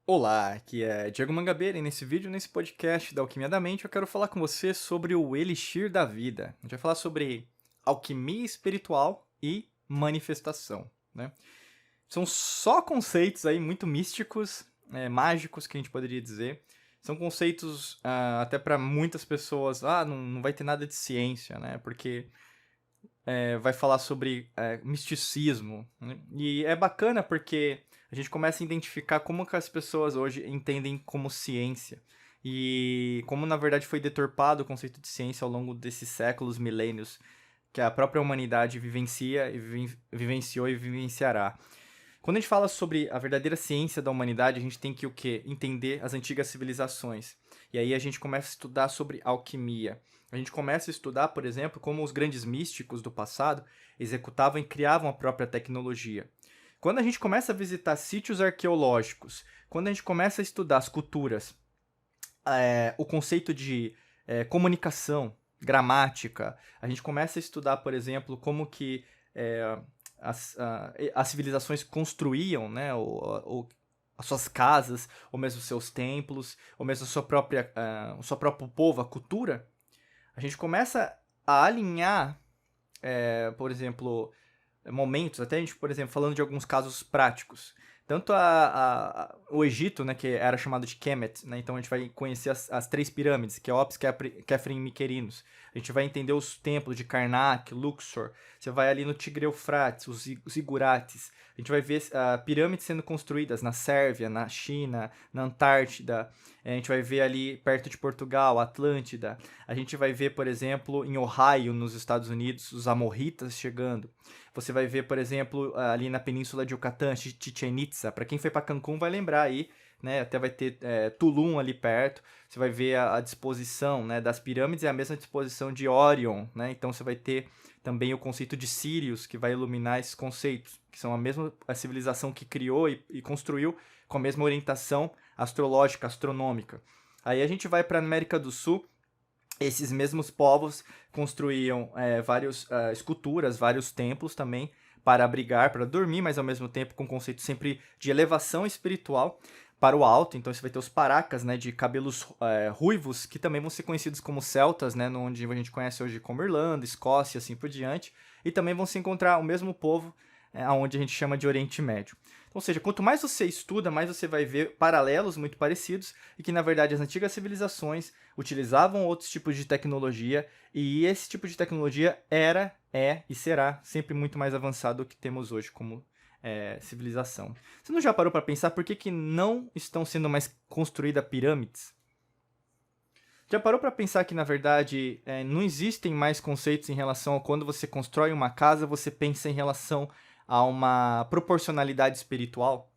Olá, aqui é Diego Mangabeira e nesse podcast da Alquimia da Mente, eu quero falar com você sobre o Elixir da Vida. A gente vai falar sobre alquimia espiritual e manifestação, né? São só conceitos aí muito místicos, mágicos, que a gente poderia dizer. São conceitos, até para muitas pessoas, não vai ter nada de ciência, né? Porque vai falar sobre misticismo, né? E é bacana porque a gente começa a identificar como que as pessoas hoje entendem como ciência e como na verdade foi deturpado o conceito de ciência ao longo desses séculos, milênios, que a própria humanidade vivencia e vivenciou e vivenciará. Quando a gente fala sobre a verdadeira ciência da humanidade, a gente tem que o quê? Entender as antigas civilizações. E aí a gente começa a estudar sobre alquimia. A gente começa a estudar, por exemplo, como os grandes místicos do passado executavam e criavam a própria tecnologia. Quando a gente começa a visitar sítios arqueológicos, quando a gente começa a estudar as culturas, o conceito de comunicação, gramática, a gente começa a estudar, por exemplo, como que as civilizações construíam, né, as suas casas, ou mesmo seus templos, ou mesmo o seu próprio povo, a cultura, a gente começa a alinhar, por exemplo, momentos, até a gente, por exemplo, falando de alguns casos práticos. Tanto o Egito, né, que era chamado de Kemet, né, então a gente vai conhecer as três pirâmides, Keops, Khafre e Mycerinos. A gente vai entender os templos de Karnak, Luxor. Você vai ali no Tigre-Eufrates, os Zigurates. A gente vai ver pirâmides sendo construídas na Sérvia, na China, na Antártida. A gente vai ver ali perto de Portugal, Atlântida. A gente vai ver, por exemplo, em Ohio, nos Estados Unidos, os amorritas chegando. Você vai ver, por exemplo, ali na Península de Yucatán, Chichen Itza. Para quem foi para Cancún vai lembrar aí, né? Até vai ter Tulum ali perto. Você vai ver a disposição, né, das pirâmides é a mesma disposição de Orion, né? Então você vai ter também o conceito de Sirius, que vai iluminar esses conceitos, que são a civilização que criou e construiu com a mesma orientação astrológica, astronômica. Aí a gente vai para a América do Sul. Esses mesmos povos construíam várias esculturas, vários templos também para abrigar, para dormir, mas ao mesmo tempo com conceito sempre de elevação espiritual para o alto. Então você vai ter os paracas, né, de cabelos ruivos, que também vão ser conhecidos como celtas, né, onde a gente conhece hoje como Irlanda, Escócia, assim por diante. E também vão se encontrar o mesmo povo onde a gente chama de Oriente Médio. Ou seja, quanto mais você estuda, mais você vai ver paralelos muito parecidos e que, na verdade, as antigas civilizações utilizavam outros tipos de tecnologia e esse tipo de tecnologia era, é e será sempre muito mais avançado do que temos hoje como civilização. Você não já parou para pensar por que não estão sendo mais construídas pirâmides? Já parou para pensar que, na verdade, não existem mais conceitos em relação a quando você constrói uma casa, você pensa em relação a uma proporcionalidade espiritual?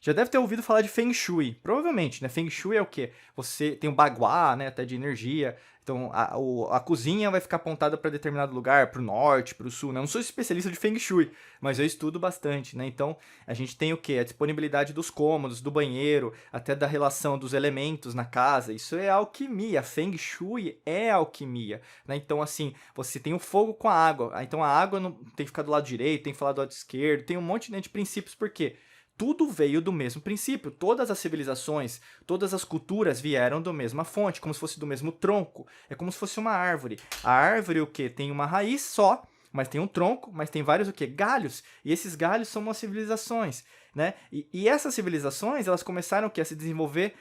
Já deve ter ouvido falar de Feng Shui, provavelmente, né? Feng Shui é o quê? Você tem um baguá, né, até de energia. Então, a cozinha vai ficar apontada para determinado lugar, para o norte, para o sul, né? Eu não sou especialista de Feng Shui, mas eu estudo bastante, né? Então, a gente tem o quê? A disponibilidade dos cômodos, do banheiro, até da relação dos elementos na casa. Isso é alquimia. Feng Shui é alquimia, né? Então, assim, você tem o fogo com a água. Então, a água não tem que ficar do lado direito, tem que falar do lado esquerdo. Tem um monte, né, de princípios. Por quê? Tudo veio do mesmo princípio. Todas as civilizações, todas as culturas vieram da mesma fonte, como se fosse do mesmo tronco. É como se fosse uma árvore. A árvore o quê? Tem uma raiz só, mas tem um tronco, mas tem vários o quê? Galhos. E esses galhos são as civilizações, né? E essas civilizações, elas começaram o quê? A se desenvolver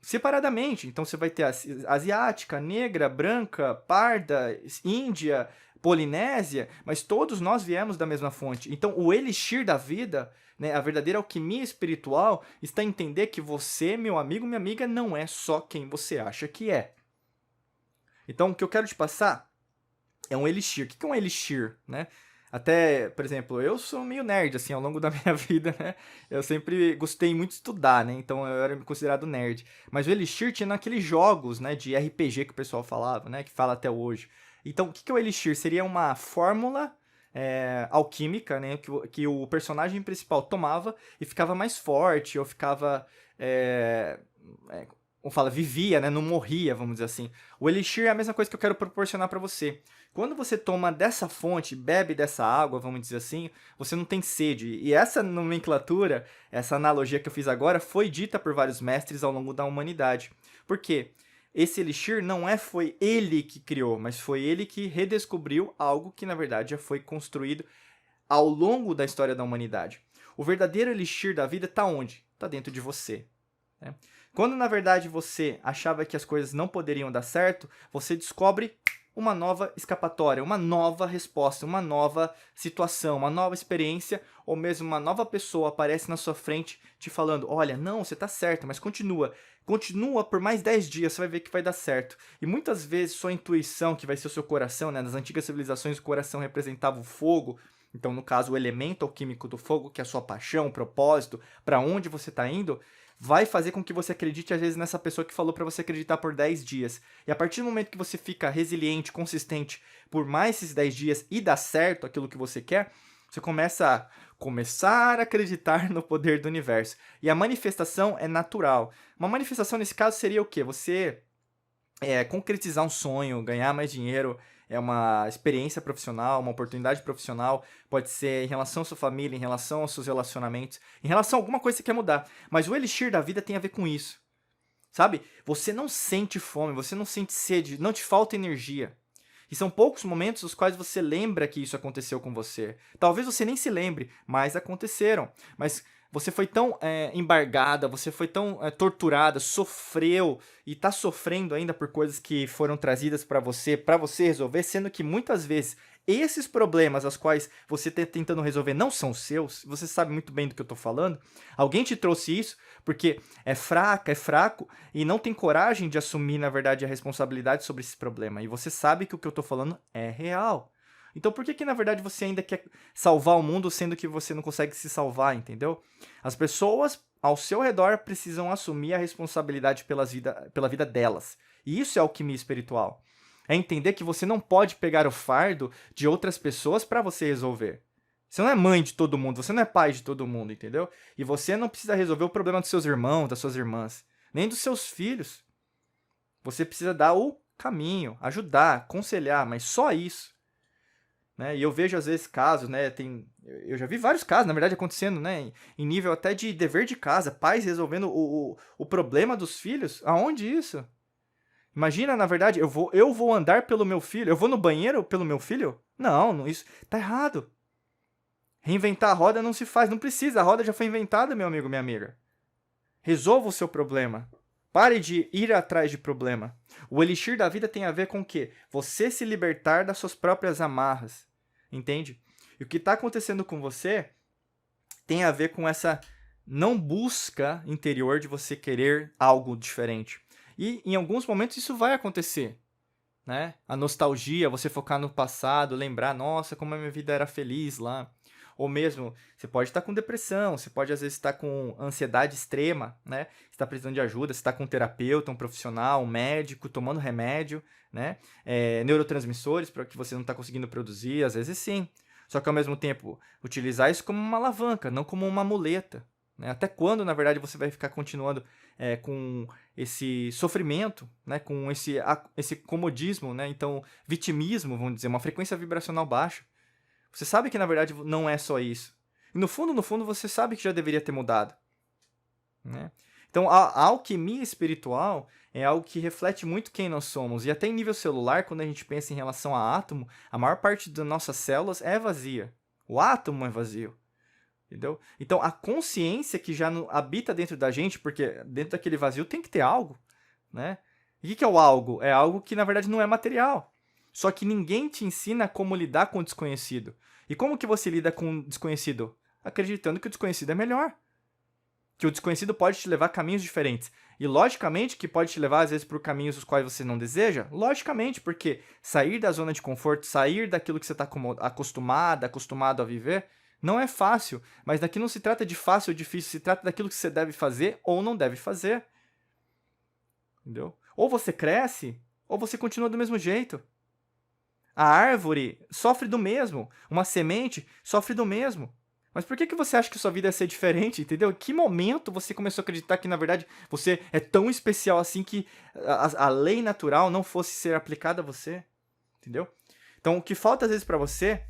separadamente. Então você vai ter a asiática, negra, branca, parda, índia, polinésia, mas todos nós viemos da mesma fonte. Então o elixir da vida, né, a verdadeira alquimia espiritual, está em entender que você, meu amigo, minha amiga, não é só quem você acha que é. Então o que eu quero te passar é um elixir. O que é um elixir, né? Até, por exemplo, eu sou meio nerd, assim, ao longo da minha vida, né? Eu sempre gostei muito de estudar, né? Então eu era considerado nerd. Mas o Elixir tinha naqueles jogos, né, de RPG que o pessoal falava, né? Que fala até hoje. Então, o que é o Elixir? Seria uma fórmula alquímica, né? Que o personagem principal tomava e ficava mais forte, ou ficava como fala, vivia, né? Não morria, vamos dizer assim. O elixir é a mesma coisa que eu quero proporcionar para você. Quando você toma dessa fonte, bebe dessa água, vamos dizer assim, você não tem sede. E essa nomenclatura, essa analogia que eu fiz agora, foi dita por vários mestres ao longo da humanidade. Por quê? Esse elixir não foi ele que criou, mas foi ele que redescobriu algo que, na verdade, já foi construído ao longo da história da humanidade. O verdadeiro elixir da vida está onde? Está dentro de você. Né? Quando, na verdade, você achava que as coisas não poderiam dar certo, você descobre uma nova escapatória, uma nova resposta, uma nova situação, uma nova experiência, ou mesmo uma nova pessoa aparece na sua frente te falando, olha, não, você está certo, mas continua. Continua por mais 10 dias, você vai ver que vai dar certo. E muitas vezes sua intuição, que vai ser o seu coração, né? Nas antigas civilizações o coração representava o fogo, então no caso o elemento alquímico do fogo, que é a sua paixão, o propósito, para onde você está indo, vai fazer com que você acredite, às vezes, nessa pessoa que falou para você acreditar por 10 dias. E a partir do momento que você fica resiliente, consistente por mais esses 10 dias e dá certo aquilo que você quer, você começar a acreditar no poder do universo. E a manifestação é natural. Uma manifestação, nesse caso, seria o quê? Você concretizar um sonho, ganhar mais dinheiro, é uma experiência profissional, uma oportunidade profissional, pode ser em relação à sua família, em relação aos seus relacionamentos, em relação a alguma coisa que você quer mudar. Mas o elixir da vida tem a ver com isso, sabe? Você não sente fome, você não sente sede, não te falta energia. E são poucos momentos os quais você lembra que isso aconteceu com você. Talvez você nem se lembre, mas aconteceram. Mas você foi tão embargada, você foi tão torturada, sofreu e está sofrendo ainda por coisas que foram trazidas para você resolver, sendo que muitas vezes esses problemas aos quais você está tentando resolver não são seus, você sabe muito bem do que eu estou falando. Alguém te trouxe isso porque é fraco e não tem coragem de assumir, na verdade, a responsabilidade sobre esse problema. E você sabe que o que eu estou falando é real. Então por que, na verdade, você ainda quer salvar o mundo, sendo que você não consegue se salvar, entendeu? As pessoas ao seu redor precisam assumir a responsabilidade pela vida delas. E isso é alquimia espiritual. É entender que você não pode pegar o fardo de outras pessoas para você resolver. Você não é mãe de todo mundo, você não é pai de todo mundo, entendeu? E você não precisa resolver o problema dos seus irmãos, das suas irmãs, nem dos seus filhos. Você precisa dar o caminho, ajudar, aconselhar, mas só isso. Né? E eu vejo às vezes casos, né? Eu já vi vários casos, na verdade, acontecendo, né? Em nível até de dever de casa, pais resolvendo o problema dos filhos. Aonde isso? Imagina, na verdade, eu vou andar pelo meu filho, eu vou no banheiro pelo meu filho? Não, isso tá errado. Reinventar a roda não se faz, não precisa, a roda já foi inventada, meu amigo, minha amiga. Resolva o seu problema. Pare de ir atrás de problema. O elixir da vida tem a ver com o quê? Você se libertar das suas próprias amarras. Entende? E o que está acontecendo com você tem a ver com essa não busca interior de você querer algo diferente. E em alguns momentos isso vai acontecer. Né? A nostalgia, você focar no passado, lembrar, nossa, como a minha vida era feliz lá. Ou mesmo, você pode estar com depressão, você pode às vezes estar com ansiedade extrema, né? Você está precisando de ajuda, você está com um terapeuta, um profissional, um médico, tomando remédio, né? Neurotransmissores para que você não está conseguindo produzir, às vezes sim. Só que ao mesmo tempo, utilizar isso como uma alavanca, não como uma muleta. Né? Até quando, na verdade, você vai ficar continuando com esse sofrimento, né? Com esse comodismo, né? Então, vitimismo, vamos dizer, uma frequência vibracional baixa. Você sabe que, na verdade, não é só isso. E no fundo, você sabe que já deveria ter mudado. Né? Então, a alquimia espiritual é algo que reflete muito quem nós somos. E até em nível celular, quando a gente pensa em relação a átomo, a maior parte das nossas células é vazia. O átomo é vazio. Entendeu? Então, a consciência que já habita dentro da gente, porque dentro daquele vazio tem que ter algo. Né? E o que é o algo? É algo que, na verdade, não é material. Só que ninguém te ensina como lidar com o desconhecido. E como que você lida com o desconhecido? Acreditando que o desconhecido é melhor. Que o desconhecido pode te levar a caminhos diferentes. E logicamente que pode te levar às vezes por caminhos os quais você não deseja. Logicamente, porque sair da zona de conforto, sair daquilo que você está acostumado a viver, não é fácil. Mas daqui não se trata de fácil ou difícil, se trata daquilo que você deve fazer ou não deve fazer. Entendeu? Ou você cresce, ou você continua do mesmo jeito. A árvore sofre do mesmo. Uma semente sofre do mesmo. Mas por que você acha que sua vida ia ser diferente, entendeu? Em que momento você começou a acreditar que, na verdade, você é tão especial assim que a lei natural não fosse ser aplicada a você, entendeu? Então, o que falta às vezes pra você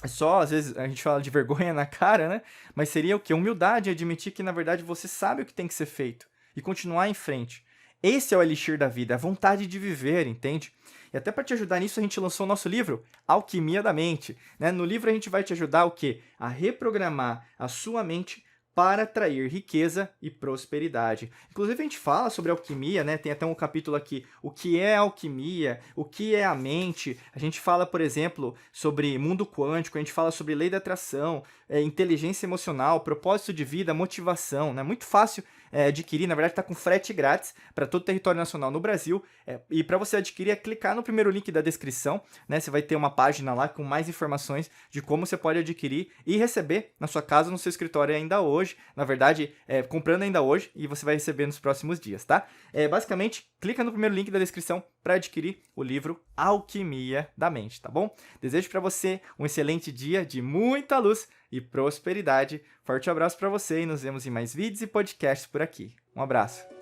é só, às vezes, a gente fala de vergonha na cara, né? Mas seria o quê? Humildade, admitir que, na verdade, você sabe o que tem que ser feito e continuar em frente. Esse é o elixir da vida, a vontade de viver, entende? E até para te ajudar nisso, a gente lançou o nosso livro, Alquimia da Mente. Né? No livro a gente vai te ajudar o quê? A reprogramar a sua mente para atrair riqueza e prosperidade. Inclusive a gente fala sobre alquimia, né? Tem até um capítulo aqui, o que é alquimia, o que é a mente. A gente fala, por exemplo, sobre mundo quântico, a gente fala sobre lei da atração, inteligência emocional, propósito de vida, motivação, né? Muito fácil adquirir, na verdade está com frete grátis para todo o território nacional no Brasil. E para você adquirir é clicar no primeiro link da descrição, né? Você vai ter uma página lá com mais informações de como você pode adquirir e receber na sua casa, no seu escritório ainda hoje. Na verdade, comprando ainda hoje e você vai receber nos próximos dias, tá? Basicamente, clica no primeiro link da descrição para adquirir o livro Alquimia da Mente, tá bom? Desejo para você um excelente dia de muita luz e prosperidade. Forte abraço para você e nos vemos em mais vídeos e podcasts por aqui. Um abraço.